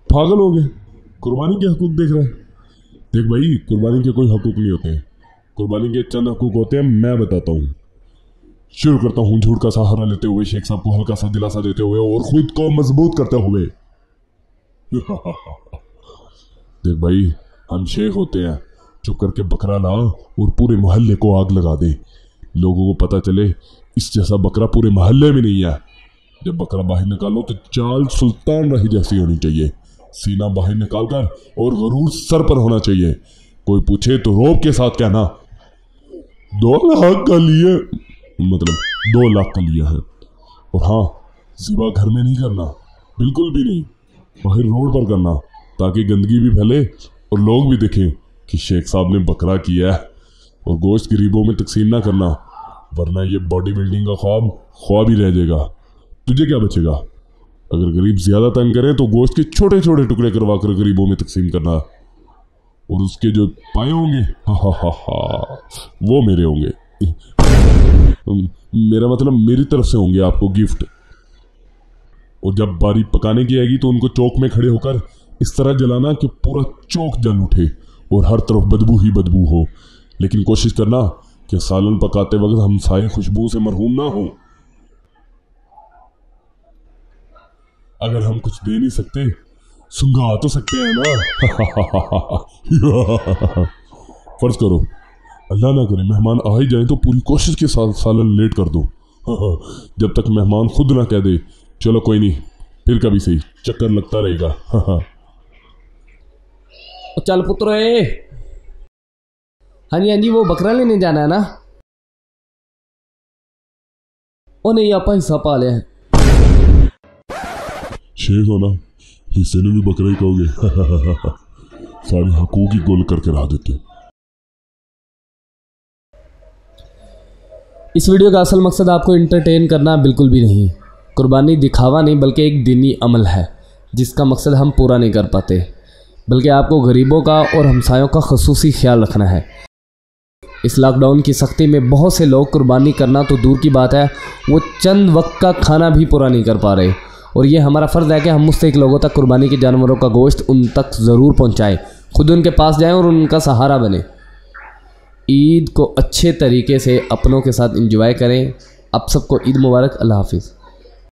पागल हो गए, कुर्बानी के हकूक देख रहे हैं। देख भाई, कुर्बानी के कोई हकूक नहीं होते हैं, कुर्बानी के चंद हकूक होते हैं, मैं बताता हूँ। शुरू करता हूँ झूठ का सहारा लेते हुए, शेख साहब को हल्का सा दिलासा देते हुए और खुद को मजबूत करते हुए। देख भाई, हम शेख होते हैं, चुप करके बकरा ला और पूरे मोहल्ले को आग लगा दे, लोगों को पता चले इस जैसा बकरा पूरे मोहल्ले में नहीं है। जब बकरा बाहर निकालो तो चाल सुल्तान रही जैसी होनी चाहिए, सीना बाहर निकाल कर और गरूर सर पर होना चाहिए। कोई पूछे तो रोब के साथ कहना 2 लाख का लिए, मतलब 2 लाख का लिया है। और हाँ, सिवा घर में नहीं करना, बिल्कुल भी नहीं, बाहर रोड पर करना, ताकि गंदगी भी फैले और लोग भी देखें कि शेख साहब ने बकरा किया है। और गोश्त गरीबों में तकसीम ना करना, वरना ये बॉडी बिल्डिंग का ख्वाब ही रह जाएगा। तुझे क्या बचेगा? अगर गरीब ज्यादा तंग करें तो गोश्त के छोटे छोटे टुकड़े करवा कर गरीबों में तकसीम करना, और उसके जो पाए होंगे वो मेरे होंगे, मेरा मतलब मेरी तरफ से होंगे आपको गिफ्ट। और जब बारी पकाने की आएगी तो उनको चौक में खड़े होकर इस तरह जलाना कि पूरा चौक जल उठे और हर तरफ बदबू ही बदबू हो। लेकिन कोशिश करना कि सालन पकाते वक्त हमसाए खुशबू से मरहूम ना हो। अगर हम कुछ दे नहीं सकते, सुंगा तो सकते हैं ना। फर्ज करो अल्लाह ना करे मेहमान आ ही जाए तो पूरी कोशिश के साथ सालन लेट कर दो, जब तक मेहमान खुद ना कह दे चलो कोई नहीं फिर कभी सही, चक्कर लगता रहेगा। चल पुत्र, हाँ जी वो बकरा लेने जाना है ना? ओ नहीं, आप हिस्सा पा लिया है। शेख हो ना, हिस्से ने भी बकरा ही कहोगे। सारे हकूक ही गोल करके रहा देते। इस वीडियो का असल मकसद आपको इंटरटेन करना बिल्कुल भी नहीं। कुर्बानी दिखावा नहीं बल्कि एक दीनी अमल है जिसका मकसद हम पूरा नहीं कर पाते, बल्कि आपको गरीबों का और हमसायों का खसूसी ख्याल रखना है। इस लॉकडाउन की सख्ती में बहुत से लोग कुर्बानी करना तो दूर की बात है, वो चंद वक्त का खाना भी पूरा नहीं कर पा रहे। और ये हमारा फ़र्ज़ है कि हम मुस्तहिक लोगों तक कुर्बानी के जानवरों का गोश्त उन तक ज़रूर पहुँचाएँ, खुद उनके पास जाएँ और उनका सहारा बने। ईद को अच्छे तरीके से अपनों के साथ एंजॉय करें। आप सबको ईद मुबारक। अल्लाह हाफिज़।